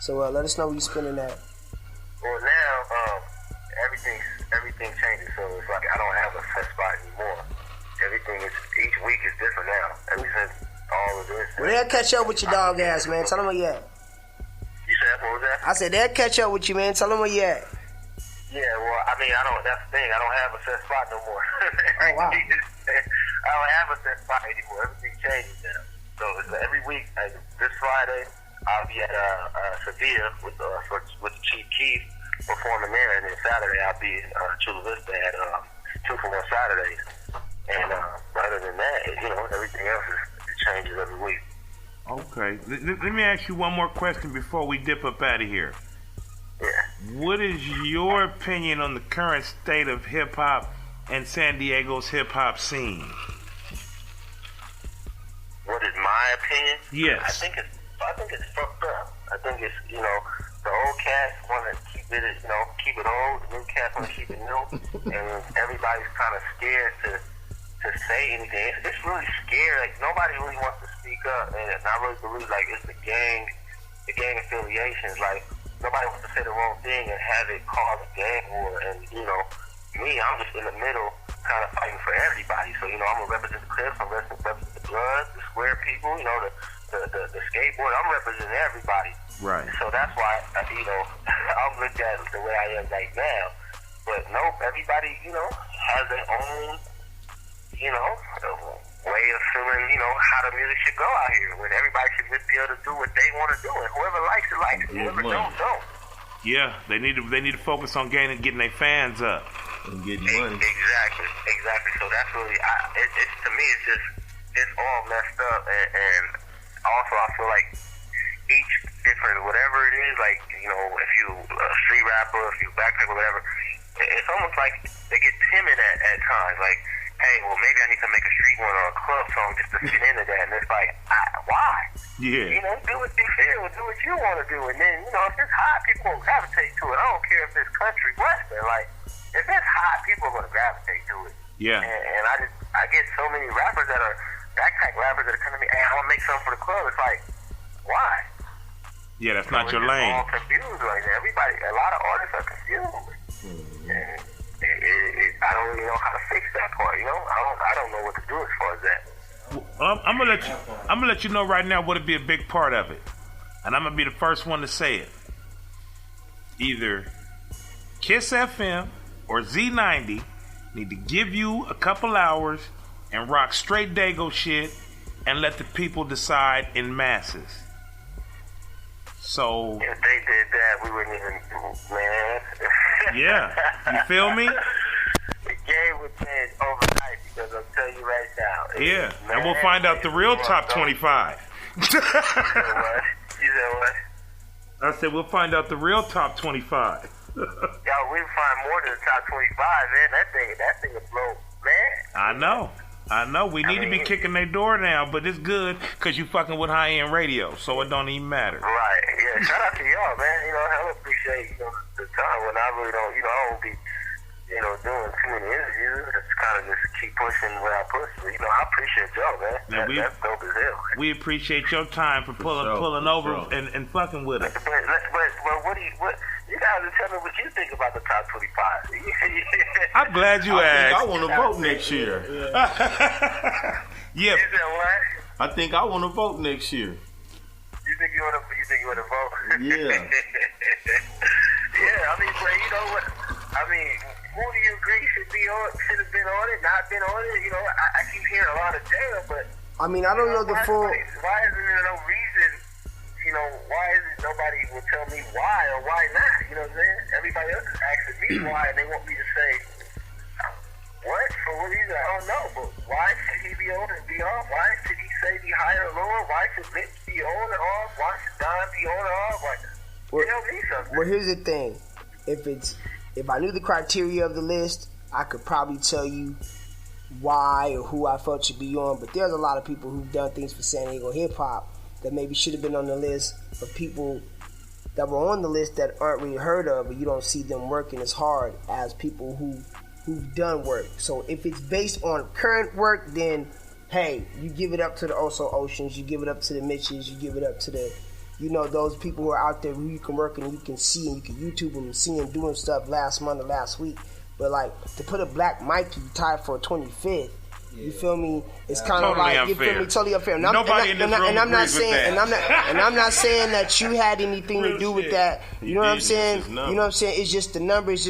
So let us know where you spending that. Well, now everything changes. So it's like I don't have a set spot anymore. Each week is different now. Ever since all of this. Well, they'll catch up with your dog ass, man. Tell them where you at. You said, what was that? I said they'll catch up with you, man. Tell them where you at. Yeah, well, I mean, that's the thing. I don't have a set spot no more. Oh, wow. I don't have a set spot anymore. Everything changes now. So it's every week, like this Friday, I'll be at Sevilla with the Chief Keef performing there, and then Saturday I'll be in Chula Vista at 2 for 1 Saturdays. And other than that, everything else it changes every week. Okay. Let me ask you one more question before we dip up out of here. Yeah. What is your opinion on the current state of hip-hop and San Diego's hip-hop scene? What is my opinion? Yes. I think it's fucked up. I think it's, the old cats want to keep it old. The new cats want to keep it new. And everybody's kind of scared to say anything. It's really scary. Like, nobody really wants to speak up. And I really believe, like, it's the gang affiliations. Like, nobody wants to say the wrong thing and have it cause a gang war. And, me, I'm just in the middle kind of fighting for everybody. So, I'm going to represent the Clips, I'm going to represent the Bloods, the Square people, the skateboard. I'm representing everybody. Right. So that's why, I'm looked at the way I am right now. But no, everybody, has their own, way of feeling, how the music should go out here. When everybody should just be able to do what they want to do. And whoever likes it, likes it. Whoever don't. Yeah, they need to focus on getting their fans up and getting money. Exactly. So that's really, to me, it's all messed up. And also, I feel like each different, whatever it is, like, if you a street rapper, if you backpack or whatever, it's almost like they get timid at times. Like, hey, well, maybe I need to make a street one or a club song just to fit into that. And it's like, why? Yeah. Do what you feel, do what you want to do. And then, if it's hot, people will gravitate to it. I don't care if it's country, western. Like, if it's hot, people are going to gravitate to it. Yeah. And I get so many rappers that are backpack rappers that are coming to me, hey, I want to make something for the club. It's like, why? Yeah, that's not your lane. All confused right now. A lot of artists are confused. And I don't really know how to fix that part. I don't know what to do as far as that. Well, I'm gonna let you know right now what'd be a big part of it, and I'm gonna be the first one to say it. Either Kiss FM or Z90 need to give you a couple hours and rock straight Dago shit, and let the people decide in masses. So if they did that, we wouldn't even, man. Yeah, you feel me? The game would change overnight, because I'll tell you right now. Yeah, and we'll find out the real top 25. You said what? I said we'll find out the real top 25. Yo, we find more than the top 25, man. That thing will blow, man. I know. We need to be kicking their door now, but it's good because you fucking with high-end radio, so it don't even matter. Right, yeah. Shout out to y'all, man. I appreciate, the time when I really don't, I won't be, doing too many interviews. Just kind of just keep pushing where I push. But, I appreciate y'all, man. That's dope as hell. We appreciate your time for pulling over and fucking with us. But you guys are telling me what you think about the top 25. I'm glad you asked. I want to vote next year. Yeah. You said what? I think I want to vote next year. You think you want to vote? Yeah. Yeah, but you know what? Who do you agree should have been on it, not been on it? I keep hearing a lot of jail, but I don't know the full. Why isn't there no reason? Why isn't nobody will tell me why or why not? You know what I'm saying? Everybody else is asking me why, and they want me to say, what? For what reason? I don't know. But why should he be on and be off? Why should he say be higher or lower? Why should Mitch be on and off? Why should Don be on and off? Tell me something. Well, here's the thing. If I knew the criteria of the list, I could probably tell you why or who I felt should be on. But there's a lot of people who've done things for San Diego hip hop that maybe should have been on the list, of people that were on the list that aren't really heard of, but you don't see them working as hard as people who've done work. So if it's based on current work, then hey, you give it up to the Oso Oceans, you give it up to the Mitches, you give it up to the you know, those people who are out there who you can work and you can see and you can YouTube them and see them doing stuff last month or last week. But like to put a Black Mikey tied for 25th, you feel me? It's kind of Totally like unfair. you feel me, totally unfair. And Nobody in this room and I'm not agrees with saying, that. and I'm not saying that you had anything to do with that. You know what I'm saying? You know what I'm saying? It's just the numbers,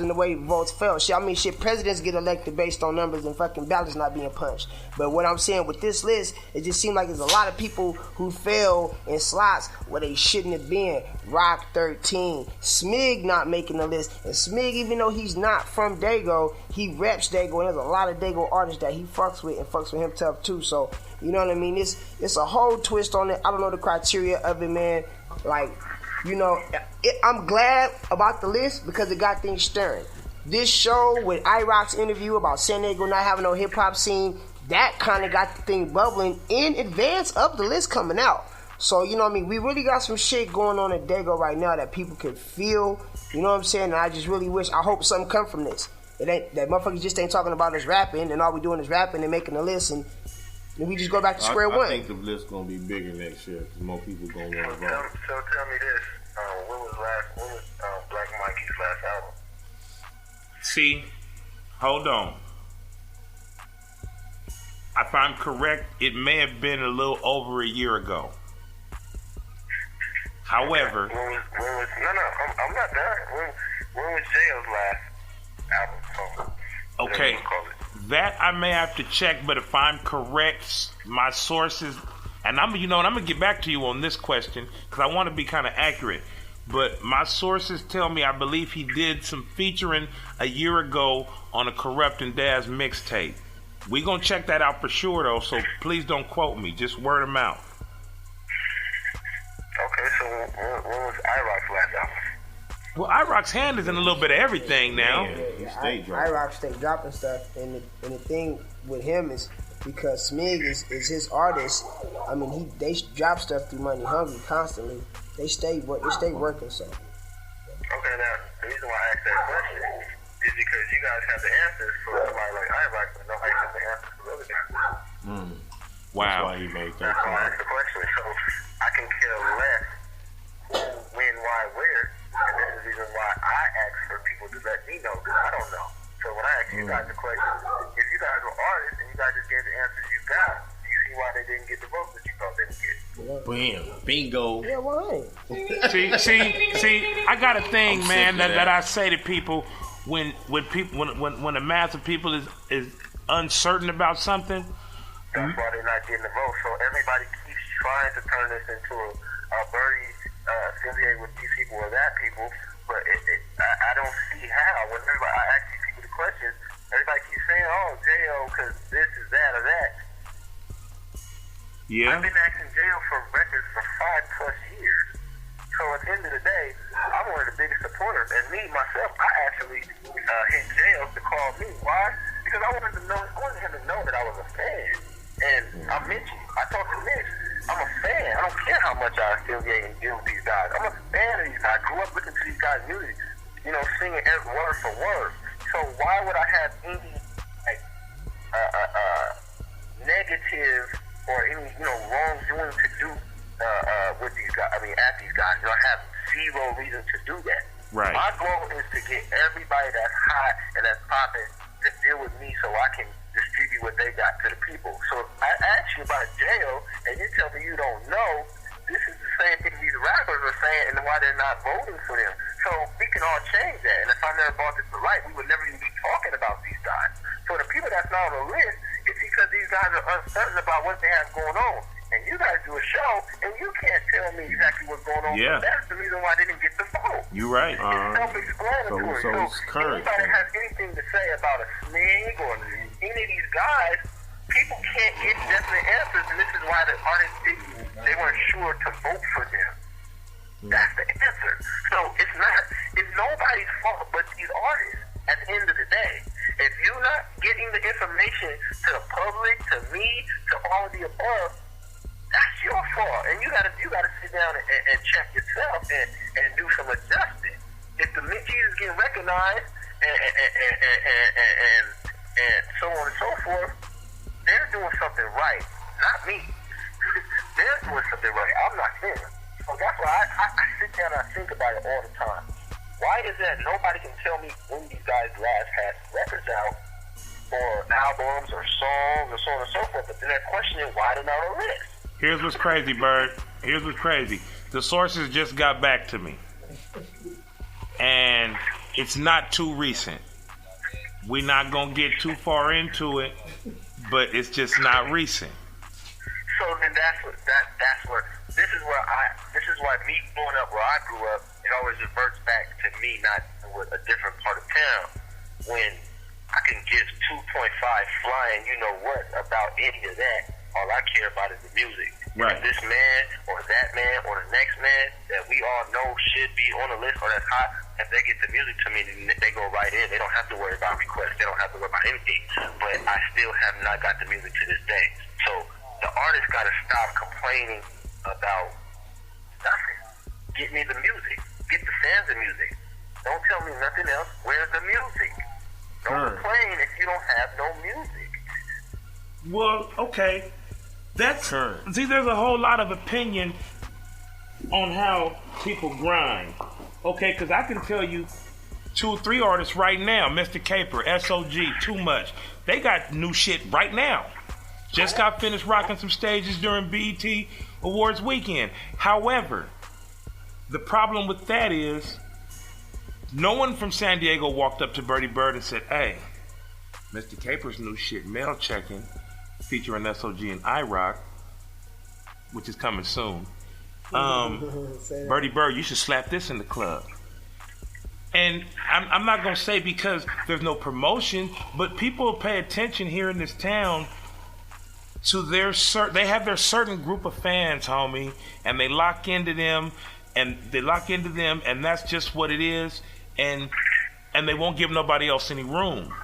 and the way votes fell. Shit, I mean, shit, presidents get elected based on numbers and fucking ballots not being punched. But what I'm saying with this list, it just seems like there's a lot of people who fell in slots where they shouldn't have been. Rock 13, Smig not making the list, and Smig, even though he's not from Dago, he reps Dago, and there's a lot of Dago artists that he fucks with and fucks with him tough too. So you know what I mean? It's a whole twist on it. I don't know the criteria of it, man. Like, you know, I'm glad about the list because it got things stirring. This show with iRock's interview about San Diego not having no hip hop scene, that kind of got the thing bubbling in advance of the list coming out. So, you know what I mean? We really got some shit going on at Dago right now that people can feel. You know what I'm saying? And I just really wish, I hope something come from this. It ain't, that motherfuckers just ain't talking about us rapping and all we doing is rapping and making a list and we just go back to square one. I think the list gonna be bigger next year because more people gonna want to vote. So tell me this: when was Black Mikey's last album? See, hold on. If I'm correct, it may have been a little over a year ago. However, I'm not done. When was J.O.'s last album? Okay, that I may have to check, but if I'm correct, my sources, and I'm gonna get back to you on this question because I want to be kind of accurate. But my sources tell me I believe he did some featuring a year ago on a Corrupt and Daz mixtape. We gonna check that out for sure though, so please don't quote me. Just word of mouth. Okay, so when was iRock's last album? Well, iRock's hand is in a little bit of everything now. iRock stay dropping stuff, and the thing with him is because Smig is his artist. I mean, they drop stuff through Money Hungry constantly. They stay working. So. Okay, now the reason why I asked that question is because you guys have the answers for somebody like iRock, but nobody has the answers for other guys. Wow. That's why he made that So I call. asked the question, so I can care less when, why, where, and this is the reason why I ask for people to let me know, because I don't know. So when I ask you guys the question, if you guys were artists and you guys just gave the answers you got, do you see why they didn't get the votes that you thought they would get? Bam, bingo. Yeah, why? See, I got a thing, man, that I say to people when a mass of people is uncertain about something. That's why they're not getting the vote. So everybody keeps trying to turn this into a Birdy affiliated with these people or that people, but I don't see how. When I ask these people the questions, everybody keeps saying, "Oh, J.O. because this is that or that." Yeah. I've been asking J.O. for records for 5+ years. So at the end of the day, I'm one of the biggest supporters. And me, myself, I actually hit J.O. to call me. Why? Because I wanted him to know that I was a fan. And I mentioned, I talked to Mitch, I'm a fan. I don't care how much I affiliate and deal with these guys. I'm a fan of these guys. I grew up listening to these guys' music, singing every word for word. So why would I have any negative or any wrongdoing to do with these guys? I mean, at these guys, I have zero reason to do that. Right. My goal is to get everybody that's hot and that's popping to deal with me so I can distribute what they got to the people. So if I ask you about jail and you tell me you don't know, this is the same thing these rappers are saying and why they're not voting for them. So we can all change that. And if I never brought this to light, we would never even be talking about these guys. So the people that's not on the list, it's because these guys are uncertain about what they have going on. And you guys do a show, and you can't tell me exactly what's going on. Yeah. So that's the reason why they didn't get the vote. You're right. It's self-explanatory. So it's current. Anybody has anything to say about a Smig or any of these guys, people can't get definite answers, and this is why the artists they weren't sure to vote for them. That's the answer. So it's nobody's fault but these artists at the end of the day. If you're not getting the information to the public, to me, to all of the above, that's your fault. And you gotta sit down and check yourself and do some adjusting. If the Mitchies is getting recognized and so on and so forth, they're doing something right. Not me. They're doing something right. I'm not them. So and I think about it all the time. Why is that nobody can tell me when these guys last had records out, or albums, or songs, or so on and so forth? But then they're questioning why they're not on the list. Here's what's crazy, Bird. Here's what's crazy. The sources just got back to me. And it's not too recent. We're not going to get too far into it, but it's just not recent. So then that's where this is why me growing up where I grew up, it always reverts back to me not with a different part of town when I can give 2.5 flying, you know what, about any of that. All I care about is the music. Right. And this man or that man or the next man that we all know should be on the list or that's hot, if they get the music to me, then they go right in. They don't have to worry about requests. They don't have to worry about anything. But I still have not got the music to this day. So the artist got to stop complaining about nothing. Get me the music. Get the fans the music. Don't tell me nothing else. Where's the music? Don't complain if you don't have no music. Well, okay. See, there's a whole lot of opinion on how people grind. Okay, because I can tell you 2 or 3 artists right now, Mr. Caper, SOG, Too Much. They got new shit right now. Just got finished rocking some stages during BET Awards weekend. However, the problem with that is no one from San Diego walked up to Birdy Bird and said, hey, Mr. Caper's new shit, Mail Checking, featuring SOG and iRock, which is coming soon. Birdy Bird, you should slap this in the club. And I'm not going to say because there's no promotion, but people pay attention here in this town to they have their certain group of fans, homie, and they lock into them, and that's just what it is, and they won't give nobody else any room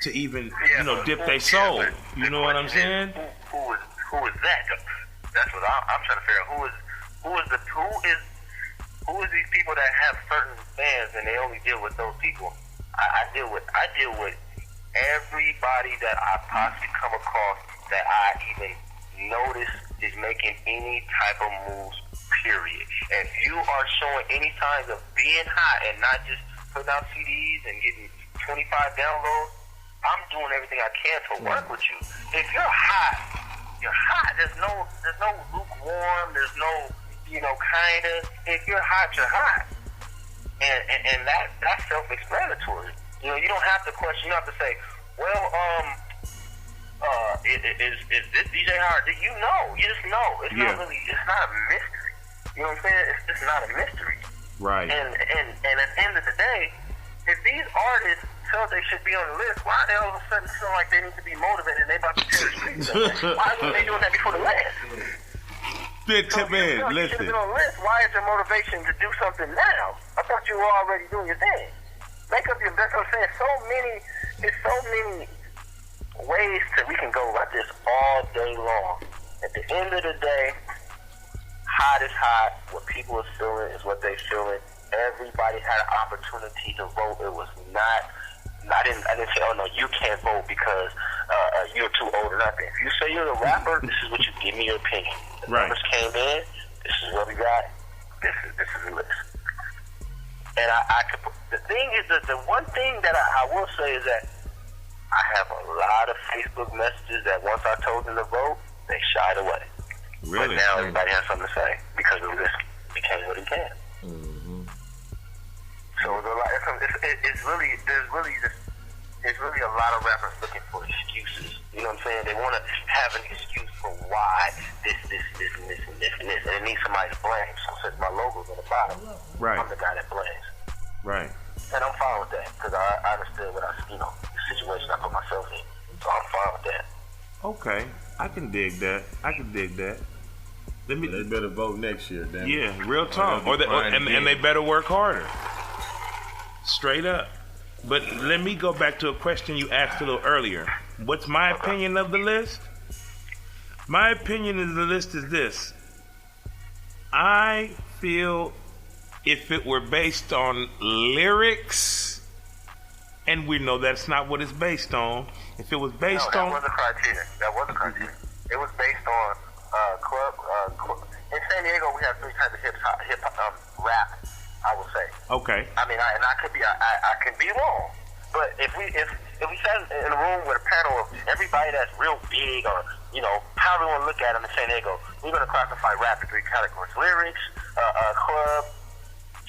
to even, dip their soul. You know what I'm saying? Who is that? That's what I'm trying to figure out. Who is these people that have certain fans and they only deal with those people? I deal with everybody that I possibly come across that I even notice is making any type of moves, period. If you are showing any signs of being hot and not just putting out CDs and getting 25 downloads, I'm doing everything I can to work with you. If you're hot, you're hot. There's no lukewarm. There's no, kinda. If you're hot, you're hot. And that's self-explanatory. You don't have to question. You don't have to say, well, is this DJ hard? You know. You just know. It's not really. It's not a mystery. You know what I'm saying? It's just not a mystery. Right. And at the end of the day, if these artists felt they should be on the list, why they all of a sudden feel like they need to be motivated and they about to tear the streets up? Why weren't they doing that before the last? Big tip in, listen. You should have been on the list. Why is your motivation to do something now? I thought you were already doing your thing. Make up your, that's what I'm saying. There's so many ways that we can go about this all day long. At the end of the day, hot is hot. What people are feeling is what they're feeling. Everybody had an opportunity to vote. It was not. I didn't say, oh no, you can't vote because you're too old or nothing. If you say you're a rapper, this is what you give me your opinion. The numbers came in. This is what we got. This is the list. And the thing is that the one thing that I will say is that I have a lot of Facebook messages that once I told them to vote, they shied away. Really? But now everybody has something to say because the list became what it can. So it's really a lot of rappers looking for excuses. You know what I'm saying? They want to have an excuse for why this, and this, and this, and this, and it needs somebody to blame. So since my logo's on the bottom, I'm the guy that blames. Right. And I'm fine with that because I understood what the situation I put myself in. So I'm fine with that. Okay, I can dig that. They better vote next year, damn. Yeah, real talk. And they better work harder. Straight up. But let me go back to a question you asked a little earlier. What's my opinion of the list? My opinion of the list is this. I feel if it were based on lyrics, and we know that's not what it's based on. If it was based on... That was a criteria. It was based on in San Diego, we have 3 types of hip hop rap, I would say. Okay. I mean, and I could be, I can be wrong, but if we sat in a room with a panel of everybody that's real big, or however we want to look at them in San Diego, we're gonna classify rap in 3 categories: lyrics, club,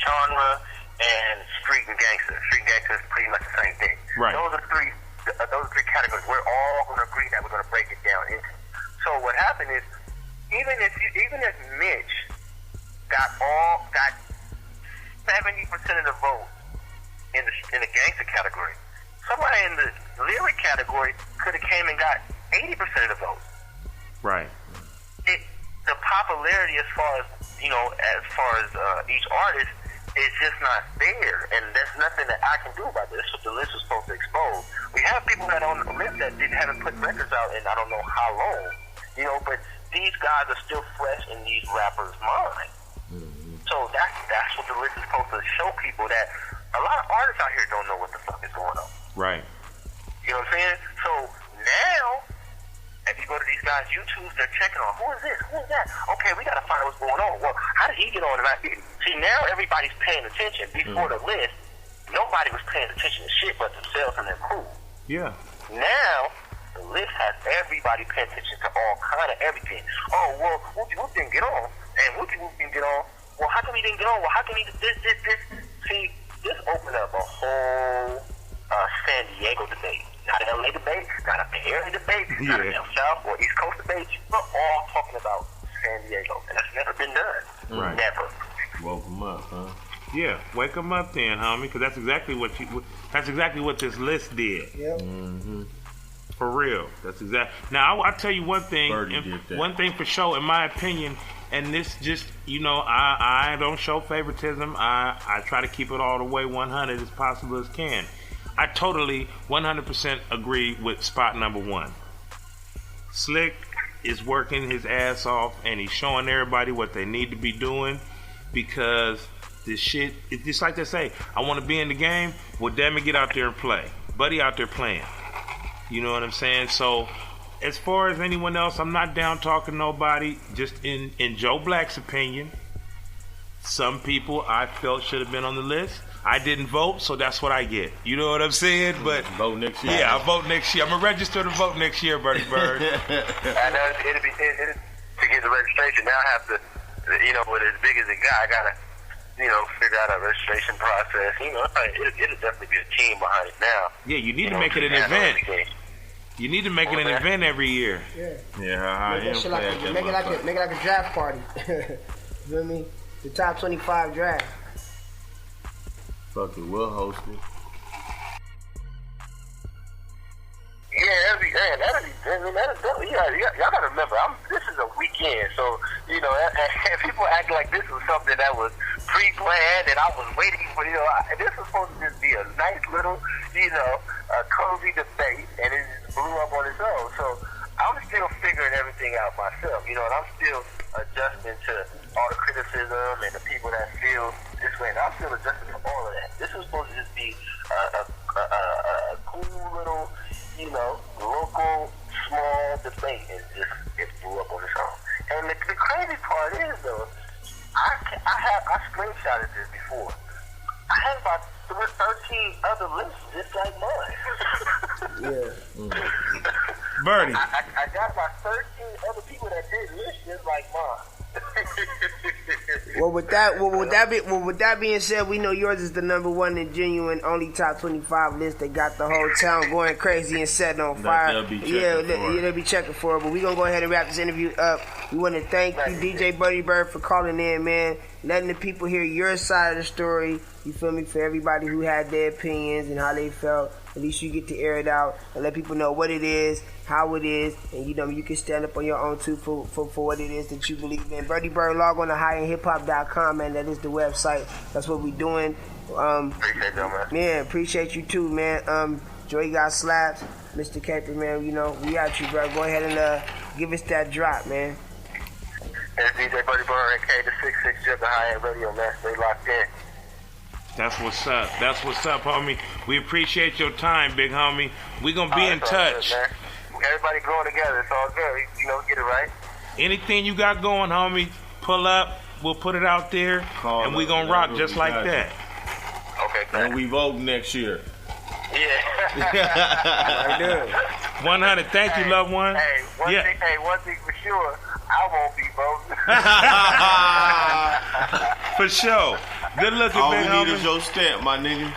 genre, and street and gangster. Street and gangster is pretty much the same thing. Right. Those are 3 categories. We're all gonna agree that we're gonna break it down into. So what happened is, even if Mitch got 70% of the vote in the gangster category, somebody in the lyric category could have came and got 80% of the votes. Right. The popularity as far as each artist is just not there, and there's nothing that I can do about this. That's what the list is supposed to expose. We have people that on the list that haven't put records out in I don't know how long, but these guys are still fresh in these rappers' minds. Mm-hmm. So that's what the list is supposed to show people, that a lot of artists out here don't know what the fuck is going on. Right. You know what I'm saying? So now, if you go to these guys' YouTubes, they're checking on, who is this? Who is that? Okay, we got to find out what's going on. Well, how did he get on? See, now everybody's paying attention. Before the list, nobody was paying attention to shit but themselves and their crew. Yeah. Now, the list has everybody paying attention to all kind of everything. Oh, well, Whoopie Whoop didn't get on, and Whoopie Whoop didn't get on. Well, how come he didn't get on? Well, how come he did this? See, this opened up a whole San Diego debate. Not an LA debate, not a Bay Area debate, not an South or East Coast debate. We're all talking about San Diego, and that's never been done. Right. Never. Woke them up, huh? Yeah, wake them up then, homie, because that's exactly what this list did. Yep. Mm-hmm. For real, that's exactly. Now I'll tell you one thing. One thing for sure, in my opinion, and this just I don't show favoritism. I try to keep it all the way 100 as possible as can. I totally 100% agree with spot number 1. Slick is working his ass off, and he's showing everybody what they need to be doing, because this shit, it's just like they say, I want to be in the game. Well, damn it, get out there and play. Buddy out there playing. You know what I'm saying? So, as far as anyone else, I'm not down talking nobody. Just in Joe Black's opinion, some people I felt should have been on the list. I didn't vote, so that's what I get. You know what I'm saying? But vote next year. Yeah, I'll vote next year. I'm gonna register to vote next year, Birdy Bird. I know it'll to get the registration. Now I have to, with as big as it got, I gotta, figure out a registration process. It'll definitely be a team behind it now. Yeah, you need to make it an event. You need to make it an event every year. Yeah, make it like a draft party. You feel me? The top 25 draft. Fuck it, we'll host it. Yeah, that'll be y'all gotta remember, this is a weekend, so, and people act like this was something that was pre-planned and I was waiting for, this was supposed to just be a nice little, a cozy debate, and it just blew up on its own. So I'm still figuring everything out myself, and I'm still adjusting to all the criticism and the people that feel this way, and I'm still adjusting to all of that. This was supposed to just be a cool little, local, small debate, and it blew up on its own. And the crazy part is, though, I screenshotted this before. I had about 13 other lists just like mine. Birdy. I got about 13 other people that did lists just like mine. Well, with that being said, we know yours is the number 1 and genuine only top 25 list that got the whole town going crazy and setting on fire. They'll be checking for it. But we're gonna go ahead and wrap this interview up. We want to thank you, DJ Birdy Bird, for calling in, man, letting the people hear your side of the story. You feel me? For everybody who had their opinions and how they felt, at least you get to air it out and let people know what it is, how it is, and you can stand up on your own too for what it is that you believe in. Birdy Bird, log on to highendhiphop.com, man. That is the website. That's what we doing. Appreciate that, man. Man, appreciate you too, man. Joey got slaps, Mr. Caper, man. We out you, bro. Go ahead and give us that drop, man. It's DJ Birdy Bird, aka the 66 Jib, the High End Radio, man. Stay locked in. That's what's up. That's what's up, homie. We appreciate your time, big homie. We gonna be in touch. Good, everybody growing together. It's all good. Get it right. Anything you got going, homie, pull up. We'll put it out there, and we gonna rock just like that. Okay, and we vote next year. Yeah. 100. Thank you, loved one. Hey, one thing for sure, I won't be voting. For sure. Good looking, All big we homie. need is your stamp, my nigga.